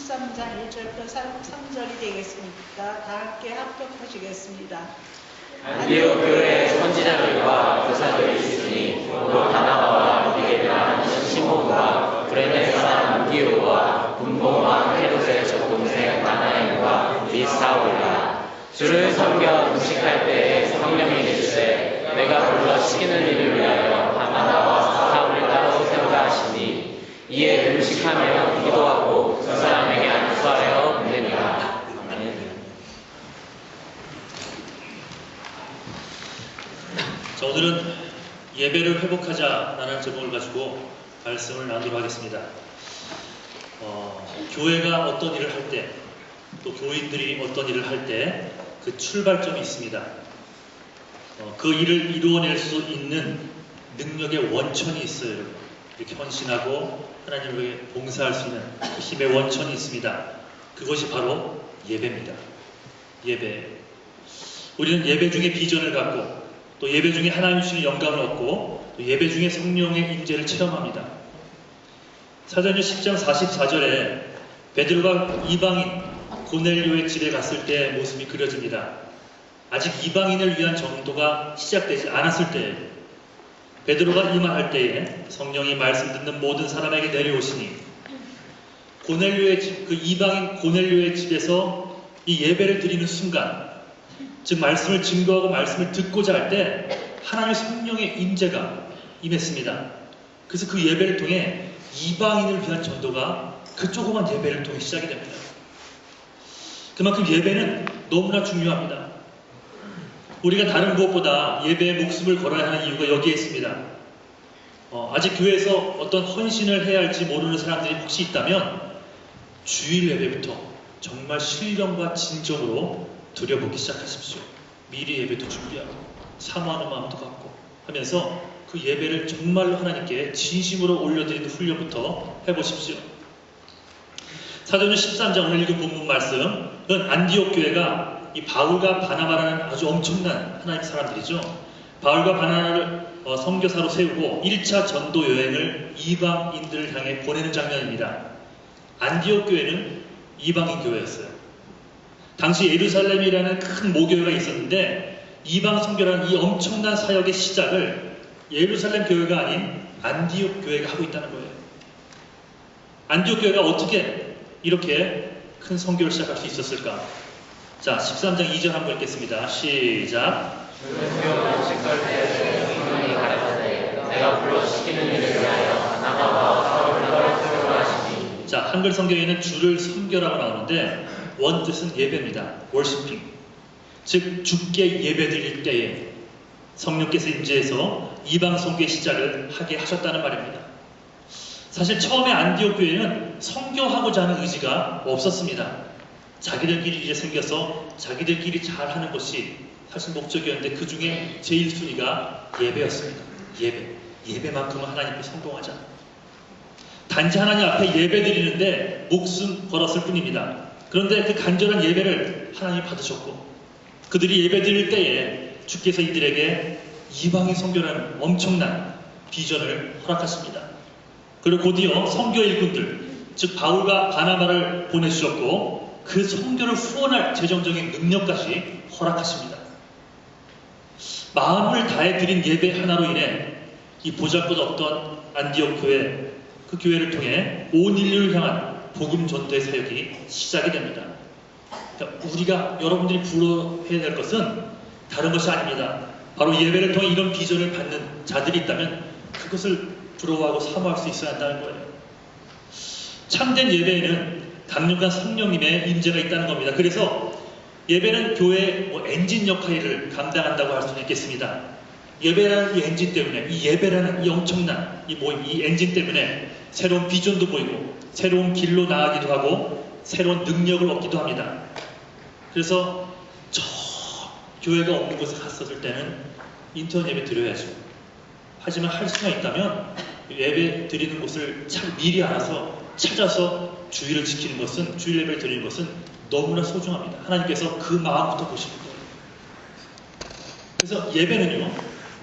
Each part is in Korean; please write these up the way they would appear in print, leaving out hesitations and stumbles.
13장 1절부터 3절이 되겠습니다. 다 함께 합독하시겠습니다. 안디옥 교회에 선지자들과 교사들이 있으니 곧 바나바와 니게라 시몬과 브레네 사람 안디옥과 분봉과 헤롯의 적동생 나나엘과 및 사울이라. 주를 섬겨 음식할 때에 성령이 내주세 내가 불러 시키는 일을 위하여 바나바와 사울을 따로 세우라 하시니 이에 음식하며 기도하고 두 사람에게 안수하여 보내니라. 자, 오늘은 예배를 회복하자라는 제목을 가지고 말씀을 나누도록 하겠습니다. 교회가 어떤 일을 할 때, 또 교인들이 어떤 일을 할 때 그 출발점이 있습니다. 그 일을 이루어낼 수 있는 능력의 원천이 있어요. 이렇게 헌신하고 하나님을 위해 봉사할 수 있는 그 힘의 원천이 있습니다. 그것이 바로 예배입니다. 예배. 우리는 예배 중에 비전을 갖고 또 예배 중에 하나님 주신 영감을 얻고 또 예배 중에 성령의 임재를 체험합니다. 사도행전 10장 44절에 베드로가 이방인 고넬료의 집에 갔을 때의 모습이 그려집니다. 아직 이방인을 위한 전도가 시작되지 않았을 때에 베드로가 이만할 때에 성령이 말씀 듣는 모든 사람에게 내려오시니 고넬료의 집, 그 이방인 고넬료의 집에서 이 예배를 드리는 순간, 즉 말씀을 증거하고 말씀을 듣고자 할 때 하나님의 성령의 임재가 임했습니다. 그래서 그 예배를 통해 이방인을 위한 전도가 그 조그만 예배를 통해 시작이 됩니다. 그만큼 예배는 너무나 중요합니다. 우리가 다른 무엇보다 예배에 목숨을 걸어야 하는 이유가 여기에 있습니다. 아직 교회에서 어떤 헌신을 해야 할지 모르는 사람들이 혹시 있다면 주일 예배부터 정말 신령과 진정으로 드려보기 시작하십시오. 미리 예배도 준비하고 사모하는 마음도 갖고 하면서 그 예배를 정말로 하나님께 진심으로 올려드리는 훈련부터 해보십시오. 사도행전 13장 오늘 읽은 본문 말씀은 안디옥 교회가 이 바울과 바나바라는 아주 엄청난 하나님의 사람들이죠. 바울과 바나바를 선교사로 세우고 1차 전도 여행을 이방인들을 향해 보내는 장면입니다. 안디옥 교회는 이방인 교회였어요. 당시 예루살렘이라는 큰 모교회가 있었는데 이방 선교라는 이 엄청난 사역의 시작을 예루살렘 교회가 아닌 안디옥 교회가 하고 있다는 거예요. 안디옥 교회가 어떻게 이렇게 큰 선교를 시작할 수 있었을까? 자, 13장 2절 한번 읽겠습니다. 시작. 내가 불러 시키는 일을 위하여 바나바와 사울을 따로 세우라 하시니. 자, 한글 성경에는 주를 섬겨라고 나오는데 원뜻은 예배입니다. worshiping. 즉 주께 예배드릴 때에 성령께서 임재해서 이방 선교의 시작을 하게 하셨다는 말입니다. 사실 처음에 안디옥 교회는 선교하고자 하는 의지가 없었습니다. 자기들끼리 이제 생겨서 자기들끼리 잘하는 것이 사실 목적이었는데 그 중에 제일 순위가 예배였습니다. 예배만큼은 하나님께 성공하자. 단지 하나님 앞에 예배 드리는데 목숨 걸었을 뿐입니다. 그런데 그 간절한 예배를 하나님이 받으셨고 그들이 예배 드릴 때에 주께서 이들에게 이방인 선교라는 엄청난 비전을 허락하십니다. 그리고 곧이어 선교 일꾼들, 즉 바울과 바나바를 보내주셨고 그 선교를 후원할 재정적인 능력까지 허락하십니다. 마음을 다해 드린 예배 하나로 인해 이 보잘것없던 안디옥 교회, 그 교회를 통해 온 인류를 향한 복음 전도의 사역이 시작이 됩니다. 그러니까 우리가 여러분들이 부러워해야 될 것은 다른 것이 아닙니다. 바로 예배를 통해 이런 비전을 받는 자들이 있다면 그것을 부러워하고 사모할 수 있어야 한다는 거예요. 참된 예배에는 강력한 성령님의 임재가 있다는 겁니다. 그래서 예배는 교회의 엔진 역할을 감당한다고 할 수는 있겠습니다. 예배라는 이 엔진 때문에, 이 예배라는 이 엄청난 이 모임, 이 엔진 때문에 새로운 비전도 보이고 새로운 길로 나아가기도 하고 새로운 능력을 얻기도 합니다. 그래서 저 교회가 없는 곳에 갔었을 때는 인터넷 예배 드려야죠. 하지만 할 수가 있다면 예배 드리는 곳을 참 미리 알아서 찾아서 주의를 지키는 것은, 주일 예배를 드리는 것은 너무나 소중합니다. 하나님께서 그 마음부터 보시는 거예요. 그래서 예배는요,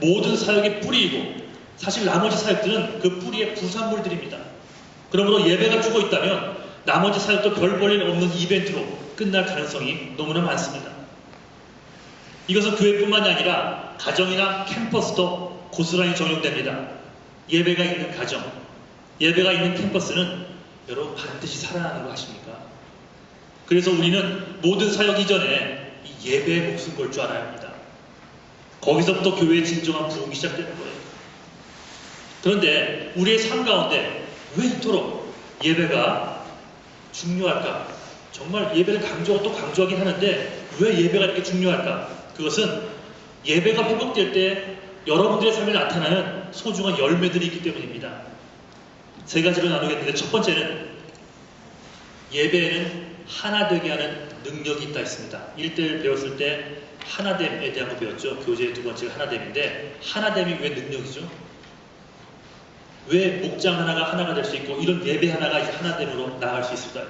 모든 사역의 뿌리이고 사실 나머지 사역들은 그 뿌리의 부산물들입니다. 그러므로 예배가 죽어 있다면 나머지 사역도 별 볼일 없는 이벤트로 끝날 가능성이 너무나 많습니다. 이것은 교회뿐만이 아니라 가정이나 캠퍼스도 고스란히 적용됩니다. 예배가 있는 가정, 예배가 있는 캠퍼스는 여러분 반드시 살아나는 거 아십니까? 그래서 우리는 모든 사역 이전에 이 예배에 목숨 걸 줄 알아야 합니다. 거기서부터 교회의 진정한 부흥이 시작되는 거예요. 그런데 우리의 삶 가운데 왜 이토록 예배가 중요할까? 정말 예배를 강조하고 또 강조하긴 하는데 왜 예배가 이렇게 중요할까? 그것은 예배가 회복될 때 여러분들의 삶에 나타나는 소중한 열매들이 있기 때문입니다. 세 가지로 나누겠는데 첫 번째는 예배에는 하나 되게 하는 능력이 있다 했습니다. 1대1 배웠을 때 하나됨에 대한 거 배웠죠. 교재의 두 번째가 하나됨인데 하나됨이 왜 능력이죠? 왜 목장 하나가 하나가 될 수 있고 이런 예배 하나가 이제 하나됨으로 나아갈 수 있을까요?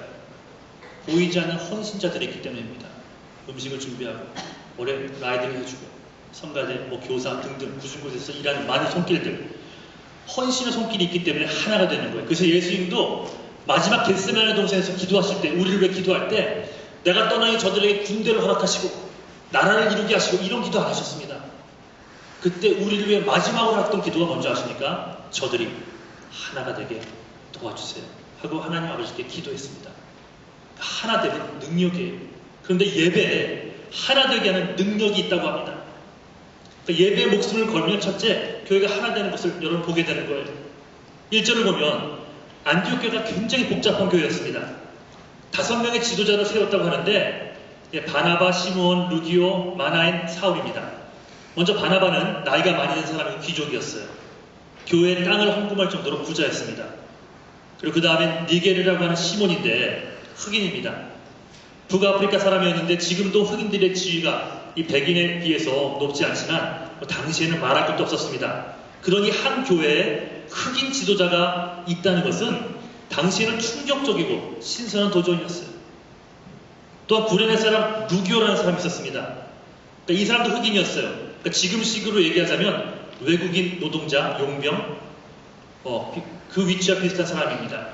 보이지 않는 헌신자들이 있기 때문입니다. 음식을 준비하고 오래 라이드를 해주고 성가대, 교사 등등 무슨 곳에서 일하는 많은 손길들 헌신의 손길이 있기 때문에 하나가 되는 거예요. 그래서 예수님도 마지막 겟세마네 동산에서 기도하실 때 우리를 위해 기도할 때 내가 떠나니 저들에게 군대를 허락하시고 나라를 이루게 하시고 이런 기도 안 하셨습니다. 그때 우리를 위해 마지막으로 했던 기도가 뭔지 아십니까? 저들이 하나가 되게 도와주세요 하고 하나님 아버지께 기도했습니다. 하나 되는 능력이에요. 그런데 예배에 하나 되게 하는 능력이 있다고 합니다. 그러니까 예배에 목숨을 걸면 첫째, 교회가 하나 되는 것을 여러분 보게 되는 거예요. 1절을 보면 안디옥 교회가 굉장히 복잡한 교회였습니다. 5명의 지도자를 세웠다고 하는데 바나바, 시므온, 루기오, 마나엔, 사울입니다. 먼저 바나바는 나이가 많이 든 사람이고 귀족이었어요. 교회의 땅을 헌금할 정도로 부자였습니다. 그리고 그 다음엔 니게르라고 하는 시몬인데 흑인입니다. 북아프리카 사람이었는데 지금도 흑인들의 지위가 이 백인에 비해서 높지 않지만 당시에는 말할 것도 없었습니다. 그러니 한 교회에 흑인 지도자가 있다는 것은 당시에는 충격적이고 신선한 도전이었어요. 또한 구레네 사람 루기오라는 사람이 있었습니다. 그러니까 이 사람도 흑인이었어요. 그러니까 지금식으로 얘기하자면 외국인 노동자, 용병, 그 위치와 비슷한 사람입니다.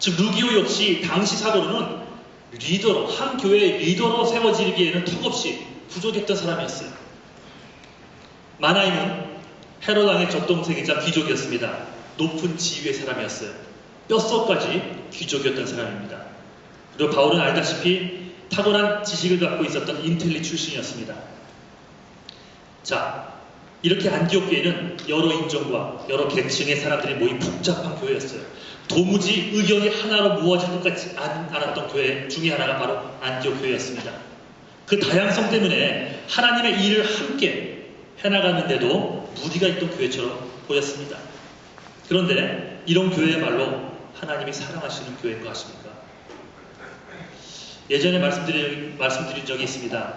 즉 루기오 역시 당시 사고로는 리더로, 한 교회의 리더로 세워지기에는 턱없이 부족했던 사람이었어요. 마나임은 헤롯 왕의 젖동생이자 귀족이었습니다. 높은 지위의 사람이었어요. 뼛속까지 귀족이었던 사람입니다. 그리고 바울은 알다시피 탁월한 지식을 갖고 있었던 인텔리 출신이었습니다. 자, 이렇게 안디옥 교회는 여러 인종과 여러 계층의 사람들이 모인 복잡한 교회였어요. 도무지 의견이 하나로 모아질 것 같지 않았던 교회 중에 하나가 바로 안디옥 교회였습니다. 그 다양성 때문에 하나님의 일을 함께 해나가는데도 무리가 있던 교회처럼 보였습니다. 그런데 이런 교회야말로 하나님이 사랑하시는 교회인 거 아십니까? 예전에 말씀드린 적이 있습니다.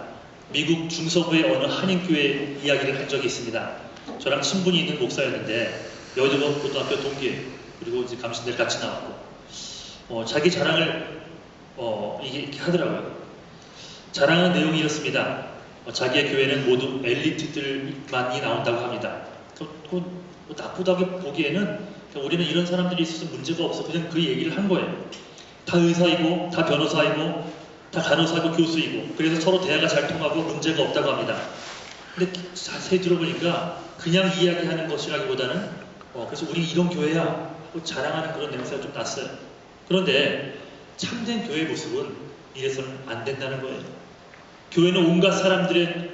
미국 중서부의 어느 한인교회 이야기를 한 적이 있습니다. 저랑 친분이 있는 목사였는데 여의도 고등학교 동기 그리고 이제 감신대를 같이 나왔고 자기 자랑을 이렇게 하더라고요. 자랑하는 내용이 이렇습니다. 자기의 교회는 모두 엘리트들만이 나온다고 합니다. 나쁘다고 보기에는 우리는 이런 사람들이 있어서 문제가 없어 그냥 그 얘기를 한 거예요. 다 의사이고 다 변호사이고 다 간호사고 교수이고 그래서 서로 대화가 잘 통하고 문제가 없다고 합니다. 근데 자세히 들어보니까 그냥 이야기하는 것이라기보다는 그래서 우리 이런 교회야 하고 자랑하는 그런 냄새가 좀 났어요. 그런데 참된 교회의 모습은 이래서는 안 된다는 거예요. 교회는 온갖 사람들의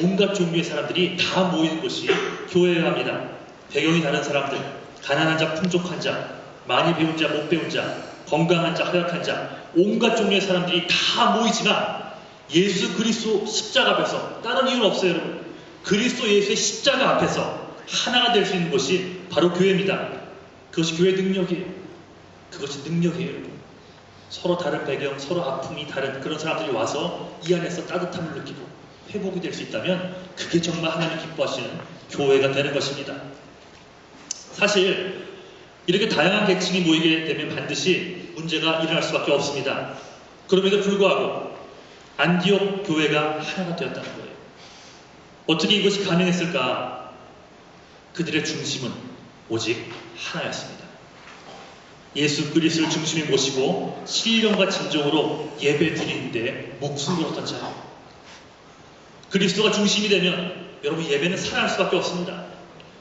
온갖 종류의 사람들이 다 모이는 곳이 교회여야 합니다. 배경이 다른 사람들, 가난한 자, 풍족한 자, 많이 배운 자, 못 배운 자, 건강한 자, 허약한 자, 온갖 종류의 사람들이 다 모이지만 예수 그리스도 십자가 앞에서 다른 이유는 없어요, 여러분. 그리스도 예수의 십자가 앞에서 하나가 될 수 있는 곳이 바로 교회입니다. 그것이 교회의 능력이에요. 그것이 능력이에요, 여러분. 서로 다른 배경, 서로 아픔이 다른 그런 사람들이 와서 이 안에서 따뜻함을 느끼고 회복이 될 수 있다면 그게 정말 하나님 기뻐하시는 교회가 되는 것입니다. 사실 이렇게 다양한 계층이 모이게 되면 반드시 문제가 일어날 수밖에 없습니다. 그럼에도 불구하고 안디옥 교회가 하나가 되었다는 거예요. 어떻게 이것이 가능했을까? 그들의 중심은 오직 하나였습니다. 예수 그리스도를 중심에 모시고 신령과 진정으로 예배 드리는데 목숨 걸었던 자예요. 그리스도가 중심이 되면 여러분 예배는 살아날 수밖에 없습니다.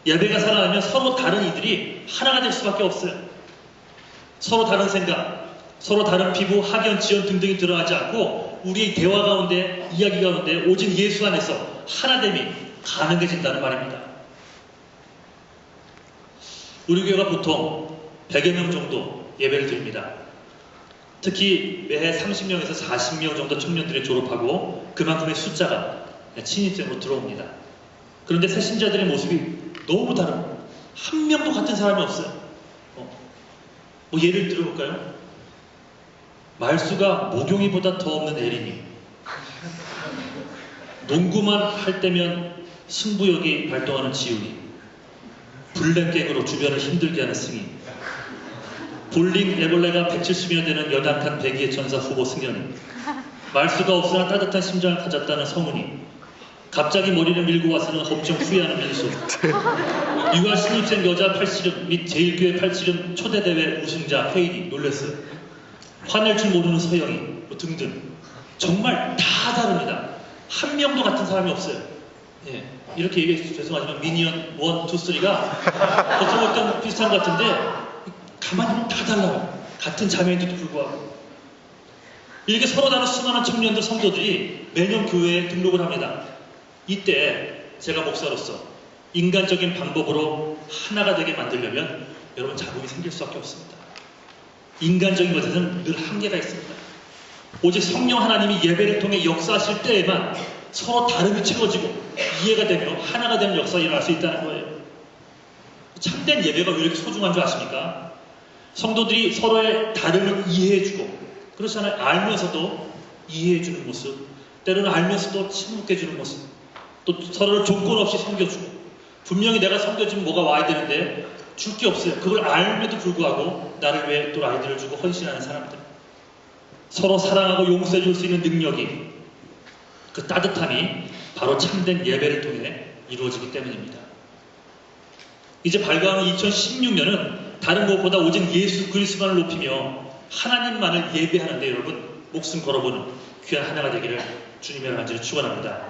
예배가 살아나면 서로 다른 이들이 하나가 될 수밖에 없어요. 서로 다른 생각, 서로 다른 피부, 학연, 지연 등등이 드러나지 않고 우리의 대화 가운데, 이야기 가운데 오직 예수 안에서 하나됨이 가능해진다는 말입니다. 우리 교회가 보통 100여 명 정도 예배를 드립니다. 특히 매해 30명에서 40명 정도 청년들이 졸업하고 그만큼의 숫자가 신입생으로 들어옵니다. 그런데 새 신자들의 모습이 너무 다릅니다. 한 명도 같은 사람이 없어요. 뭐 예를 들어볼까요? 말수가 모경이보다 더 없는 에린이, 농구만 할 때면 승부욕이 발동하는 지훈이, 블랙갱으로 주변을 힘들게 하는 승희, 볼링 애벌레가 170여 되는 연약한 백의의 천사 후보 승현이, 말수가 없으나 따뜻한 심장을 가졌다는 성훈이, 갑자기 머리를 밀고 와서는 엄청 후회하는 민수, 유아 신입생 여자 팔씨름 및 제일교회 팔씨름 초대대회 우승자 회인이 놀랬어요. 화낼 줄 모르는 서영이 뭐 등등 정말 다 다릅니다. 한 명도 같은 사람이 없어요. 예, 이렇게 얘기해서 죄송하지만 미니언 1, 2, 3가 어떤 것도 비슷한 것 같은데 가만히 보면 다 달라요. 같은 자매인데도 불구하고 이렇게 서로 다른 수많은 청년들 성도들이 매년 교회에 등록을 합니다. 이때 제가 목사로서 인간적인 방법으로 하나가 되게 만들려면 여러분 잡음이 생길 수밖에 없습니다. 인간적인 것에는 늘 한계가 있습니다. 오직 성령 하나님이 예배를 통해 역사하실 때에만 서로 다름이 채워지고 이해가 되며 하나가 되는 역사가 일어날 수 있다는 거예요. 참된 예배가 왜 이렇게 소중한 줄 아십니까? 성도들이 서로의 다름을 이해해주고 그렇잖아요. 알면서도 이해해주는 모습, 때로는 알면서도 침묵해주는 모습, 또 서로를 조건 없이 섬겨주고 분명히 내가 섬겨주면 뭐가 와야 되는데 줄 게 없어요. 그걸 알면도 불구하고 나를 위해 또 아이들을 주고 헌신하는 사람들, 서로 사랑하고 용서해 줄 수 있는 능력이, 그 따뜻함이 바로 참된 예배를 통해 이루어지기 때문입니다. 이제 밝아오는 2016년은 다른 무엇보다 오직 예수 그리스도만을 높이며 하나님만을 예배하는데 여러분 목숨 걸어보는 귀한 하나가 되기를 주님의 간절히 축원합니다.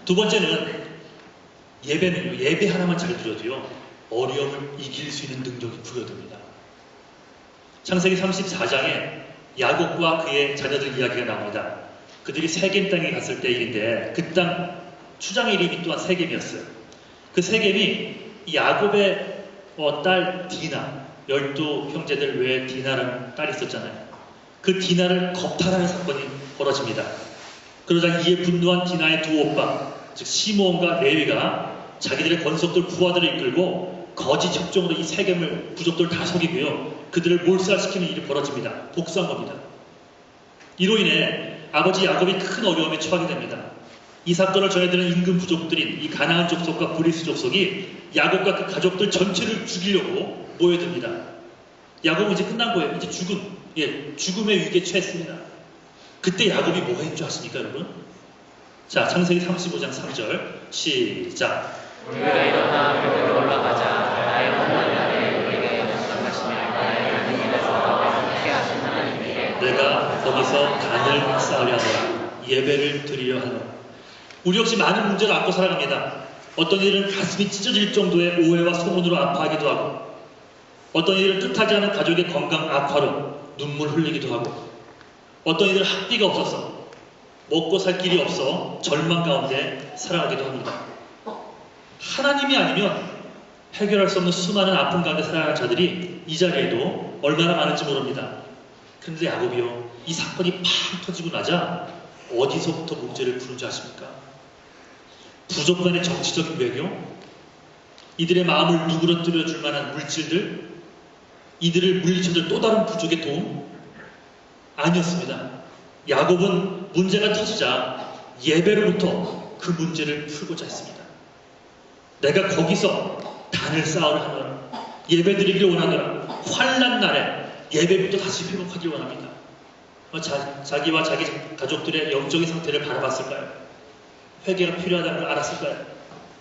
두 번째는 예배는요, 예배 하나만 잘 드려도요 어려움을 이길 수 있는 능력이 부여됩니다. 창세기 34장에 야곱과 그의 자녀들 이야기가 나옵니다. 그들이 세겜 땅에 갔을 때 일인데 그 땅 추장의 이름이 또한 세겜이었어요. 그 세겜이 야곱의 딸 디나, 12형제들 외에 디나라는 딸이 있었잖아요. 그 디나를 겁탈하는 사건이 벌어집니다. 그러자 이에 분노한 디나의 두 오빠, 즉 시므온과 레위가 자기들의 권속들 부하들을 이끌고 거짓 협정으로 이 세겜을 부족들 다 속이고요. 그들을 몰살시키는 일이 벌어집니다. 복수한 겁니다. 이로 인해 아버지 야곱이 큰 어려움에 처하게 됩니다. 이 사건을 전해드는 임금 부족들인 이 가나안 족속과 브리스 족속이 야곱과 그 가족들 전체를 죽이려고 모여듭니다. 야곱은 이제 끝난 거예요. 이제 죽음의 위기에 처했습니다. 그때 야곱이 뭐 했는 줄 아십니까, 여러분? 자, 창세기 35장 3절 시작. 우리가 일어나 그들로 올라가자. 나의 하나님의 우리에게 역사하시며 나의 하나님께서 함께 하신 하나님께 내가 거기서 단을 쌓으려 하노라. 예배를 드리려 하노라. 우리 역시 많은 문제를 안고 살아갑니다. 어떤 일은 가슴이 찢어질 정도의 오해와 소문으로 아파하기도 하고, 어떤 일은 뜻하지 않은 가족의 건강 악화로 눈물 흘리기도 하고, 어떤 일은 학비가 없어서 먹고 살 길이 없어 절망 가운데 살아가기도 합니다. 하나님이 아니면 해결할 수 없는 수많은 아픔 가운데 살아가는 자들이 이 자리에도 얼마나 많은지 모릅니다. 그런데 야곱이요, 이 사건이 팡 터지고 나자 어디서부터 문제를 푸는지 아십니까? 부족 간의 정치적인 외교, 이들의 마음을 누그러뜨려 줄 만한 물질들, 이들을 물리쳐줄 또 다른 부족의 도움? 아니었습니다. 야곱은 문제가 터지자 예배로부터 그 문제를 풀고자 했습니다. 내가 거기서 단을 쌓으려 하노라. 예배드리기를 원하노라. 환난 날에 예배부터 다시 회복하길 원합니다. 자기와 자기 가족들의 영적인 상태를 바라봤을까요? 회개가 필요하다는 걸 알았을까요?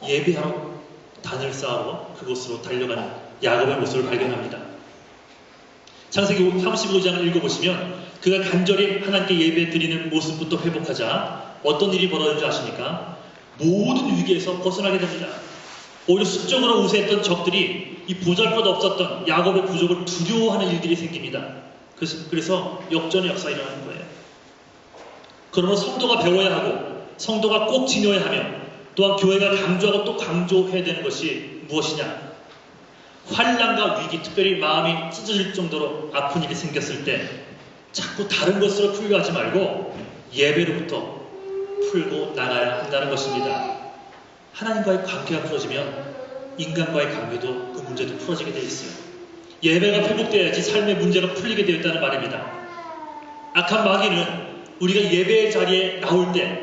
예배하러 단을 쌓으러 그곳으로 달려가는 야곱의 모습을 발견합니다. 창세기 35장을 읽어보시면 그가 간절히 하나님께 예배 드리는 모습부터 회복하자 어떤 일이 벌어진 줄 아십니까? 모든 위기에서 벗어나게 됩니다. 오히려 수적으로 우세했던 적들이 이 보잘것 없었던 야곱의 부족을 두려워하는 일들이 생깁니다. 그래서 역전의 역사가 일어나는 거예요. 그러므로 성도가 배워야 하고 성도가 꼭 지녀야 하며 또한 교회가 강조하고 또 강조해야 되는 것이 무엇이냐? 환난과 위기, 특별히 마음이 찢어질 정도로 아픈 일이 생겼을 때 자꾸 다른 것으로 풀려하지 말고 예배로부터 풀고 나가야 한다는 것입니다. 하나님과의 관계가 풀어지면 인간과의 관계도 그 문제도 풀어지게 되어 있어요. 예배가 회복되어야지 삶의 문제가 풀리게 되어 있다는 말입니다. 악한 마귀는 우리가 예배의 자리에 나올 때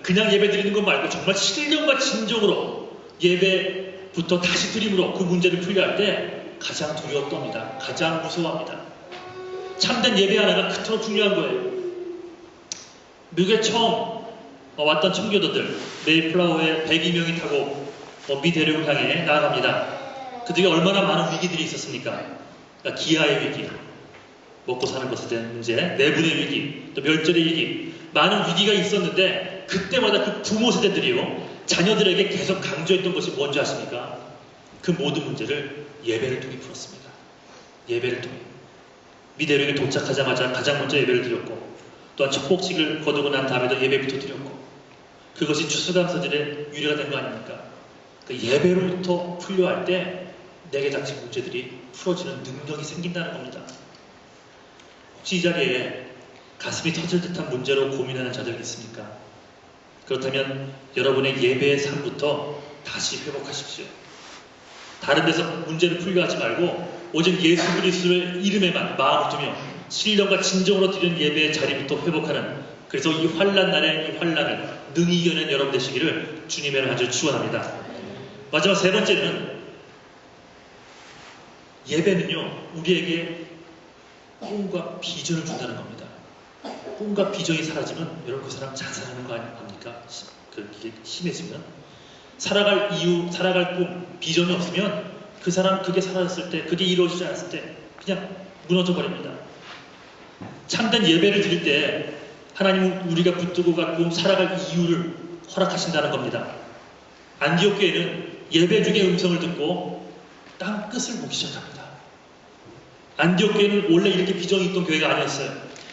그냥 예배 드리는 것 말고 정말 신령과 진정으로 예배부터 다시 드림으로 그 문제를 풀려 할 때 가장 두려웠답니다. 가장 무서워합니다. 참된 예배 하나가 그토록 중요한 거예요. 미국에 처음 왔던 청교도들 메이플라워에 102명이 타고 미 대륙을 향해 나아갑니다. 그들이 얼마나 많은 위기들이 있었습니까? 그러니까 기아의 위기, 먹고 사는 것에 대한 문제, 내분의 위기, 또 멸절의 위기, 많은 위기가 있었는데 그때마다 그 부모 세대들이요 자녀들에게 계속 강조했던 것이 뭔지 아십니까? 그 모든 문제를 예배를 통해 풀었습니다. 예배를 통해 미대륙에 도착하자마자 가장 먼저 예배를 드렸고 또한 축복식을 거두고 난 다음에도 예배부터 드렸고 그것이 추수감사절의 유래가 된 거 아닙니까? 그 예배로부터 풀려 할 때 내게 닥친 문제들이 풀어지는 능력이 생긴다는 겁니다. 혹시 이 자리에 가슴이 터질 듯한 문제로 고민하는 자들이 있습니까? 그렇다면 여러분의 예배의 삶부터 다시 회복하십시오. 다른 데서 문제를 풀려 하지 말고 오직 예수 그리스도의 이름에만 마음을 두며 신령과 진정으로 드리는 예배의 자리부터 회복하는 그래서 이 환난 날에 이 환난을 능히 이겨낸 여러분 되시기를 주님의 아주 축원합니다. 마지막 세 번째는 예배는요 우리에게 꿈과 비전을 준다는 겁니다. 꿈과 비전이 사라지면 여러분 그 사람 자살하는 거 아닙니까? 그게 심해지면 살아갈 이유, 살아갈 꿈, 비전이 없으면 그 사람 그게 사라졌을 때 그게 이루어지지 않았을 때 그냥 무너져 버립니다. 참된 예배를 드릴 때 하나님은 우리가 붙들고 갖고 살아갈 이유를 허락하신다는 겁니다. 안디옥 교회는 예배 중에 음성을 듣고 땅 끝을 보기 시작합니다. 안디옥 교회는 원래 이렇게 비전이 있던 교회가 아니었어요.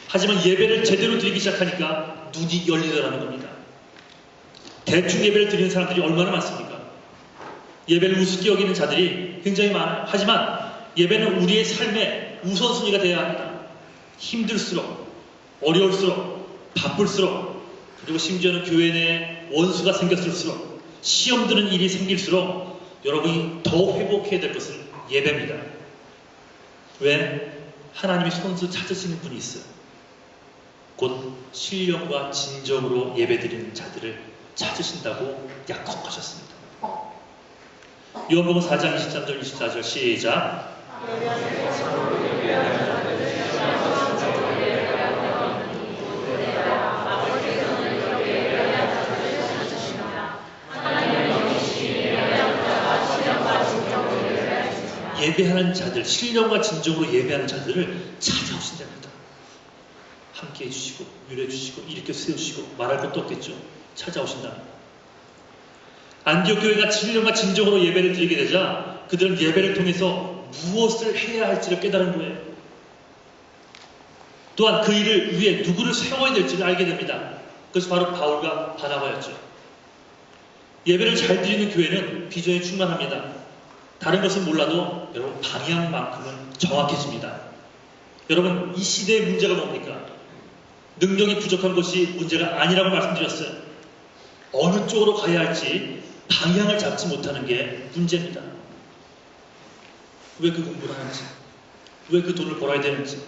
하지만 예배를 제대로 드리기 시작하니까 눈이 열리더라는 겁니다. 대충 예배를 드리는 사람들이 얼마나 많습니까? 예배를 우습게 여기는 자들이 굉장히 많아요. 하지만 예배는 우리의 삶의 우선순위가 되어야 합니다. 힘들수록, 어려울수록, 바쁠수록, 그리고 심지어는 교회 내에 원수가 생겼을수록, 시험 드는 일이 생길수록 여러분이 더 회복해야 될 것은 예배입니다. 왜? 하나님이 손수 찾으시는 분이 있어요. 곧 신령과 진정으로 예배드리는 자들을 찾으신다고 약속하셨습니다. 요한복음 4장 23절 24절 시작. 예배하는 자들, 신령과 진정으로 예배하는 자들을 찾아오신답니다. 함께 해주시고, 위로해주시고, 일으켜 세우시고, 말할 것도 없겠죠. 찾아오신다. 안디옥 교회가 신령과 진정으로 예배를 드리게 되자 그들은 예배를 통해서 무엇을 해야 할지를 깨달은 거예요. 또한 그 일을 위해 누구를 세워야 될지를 알게 됩니다. 그것이 바로 바울과 바나바였죠. 예배를 잘 드리는 교회는 비전이 충만합니다. 다른 것은 몰라도 여러분 방향만큼은 정확해집니다. 여러분 이 시대의 문제가 뭡니까? 능력이 부족한 것이 문제가 아니라고 말씀드렸어요. 어느 쪽으로 가야 할지 방향을 잡지 못하는 게 문제입니다. 왜 그 공부를 하는지, 왜 그 돈을 벌어야 되는지,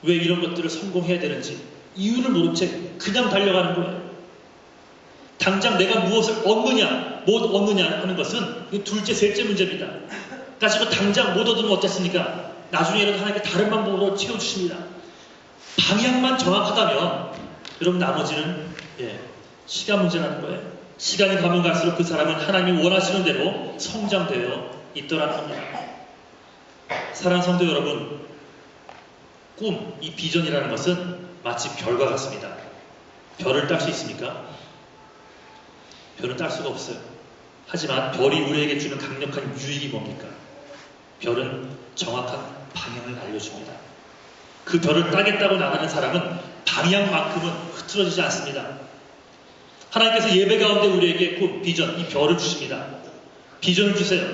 왜 이런 것들을 성공해야 되는지 이유를 모른 채 그냥 달려가는 거예요. 당장 내가 무엇을 얻느냐, 못 얻느냐 하는 것은 둘째, 셋째 문제입니다. 가지고 당장 못 얻으면 어떻습니까? 나중에는 하나님께 다른 방법으로 채워주십니다. 방향만 정확하다면 여러분 나머지는 시간 문제라는 거예요. 시간이 가면 갈수록 그 사람은 하나님이 원하시는 대로 성장되어 있더라는 겁니다. 사랑하는 성도 여러분, 꿈, 이 비전이라는 것은 마치 별과 같습니다. 별을 딸 수 있습니까? 별은 딸 수가 없어요. 하지만 별이 우리에게 주는 강력한 유익이 뭡니까? 별은 정확한 방향을 알려줍니다. 그 별을 따겠다고 나가는 사람은 방향만큼은 흐트러지지 않습니다. 하나님께서 예배 가운데 우리에게 꿈, 비전, 이 별을 주십니다. 비전을 주세요.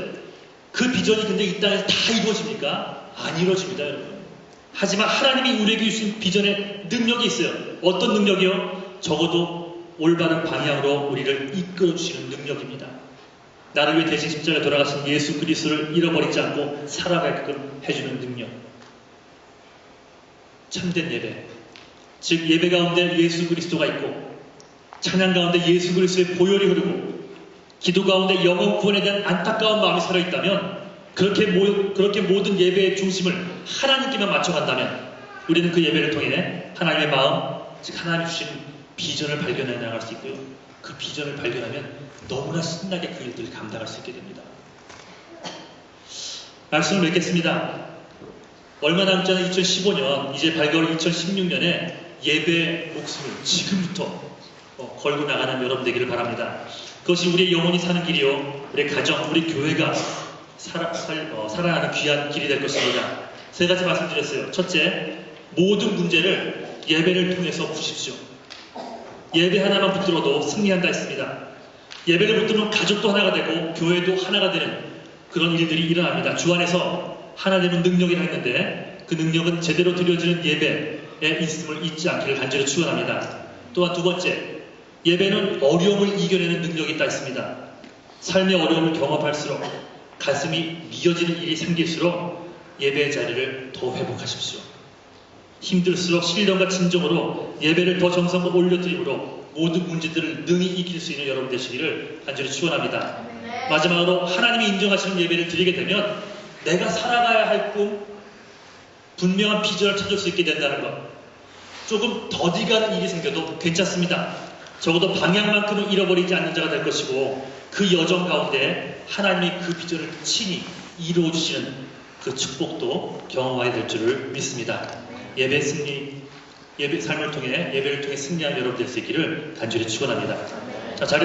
그 비전이 근데 이 땅에서 다 이루어집니까? 안 이루어집니다, 여러분. 하지만 하나님이 우리에게 주신 비전에 능력이 있어요. 어떤 능력이요? 적어도 올바른 방향으로 우리를 이끌어 주시는 능력입니다. 나를 위해 대신 십자가에 돌아가신 예수 그리스도를 잃어버리지 않고 살아가게끔 해주는 능력. 참된 예배. 즉 예배 가운데 예수 그리스도가 있고 찬양 가운데 예수 그리스도의 보혈이 흐르고 기도 가운데 영혼 구원에 대한 안타까운 마음이 살아있다면 그렇게 모든 예배의 중심을 하나님께만 맞춰간다면 우리는 그 예배를 통해 하나님의 마음, 즉 하나님이 주신 비전을 발견해 나갈 수 있고요. 그 비전을 발견하면 너무나 신나게 그 일들을 감당할 수 있게 됩니다. 말씀을 맺겠습니다. 얼마 남지 않은 2015년, 이제 발겨울 2016년에 예배의 목숨을 지금부터 걸고 나가는 여러분 되기를 바랍니다. 그것이 우리의 영혼이 사는 길이요, 우리 가정, 우리 교회가 살아가는 귀한 길이 될 것입니다. 세 가지 말씀드렸어요. 첫째, 모든 문제를 예배를 통해서 푸십시오. 예배 하나만 붙들어도 승리한다 했습니다. 예배를 붙들면 가족도 하나가 되고 교회도 하나가 되는 그런 일들이 일어납니다. 주 안에서 하나 되는 능력이라 했는데 그 능력은 제대로 드려지는 예배에 있음을 잊지 않기를 간절히 축원합니다. 또한 두 번째, 예배는 어려움을 이겨내는 능력이 있다 했습니다. 삶의 어려움을 경험할수록 가슴이 미어지는 일이 생길수록 예배의 자리를 더 회복하십시오. 힘들수록 신령과 진정으로 예배를 더 정성으로 올려드림으로 모든 문제들을 능히 이길 수 있는 여러분 되시기를 간절히 축원합니다. 마지막으로 하나님이 인정하시는 예배를 드리게 되면 내가 살아가야 할 꿈, 분명한 비전을 찾을 수 있게 된다는 것. 조금 더디 가는 일이 생겨도 괜찮습니다. 적어도 방향만큼은 잃어버리지 않는 자가 될 것이고 그 여정 가운데 하나님이 그 비전을 친히 이루어 주시는 그 축복도 경험하게 될 줄을 믿습니다. 예배 승리, 예배 삶을 통해 예배를 통해 승리한 여러분 될 수 있기를 간절히 축원합니다. 자, 자리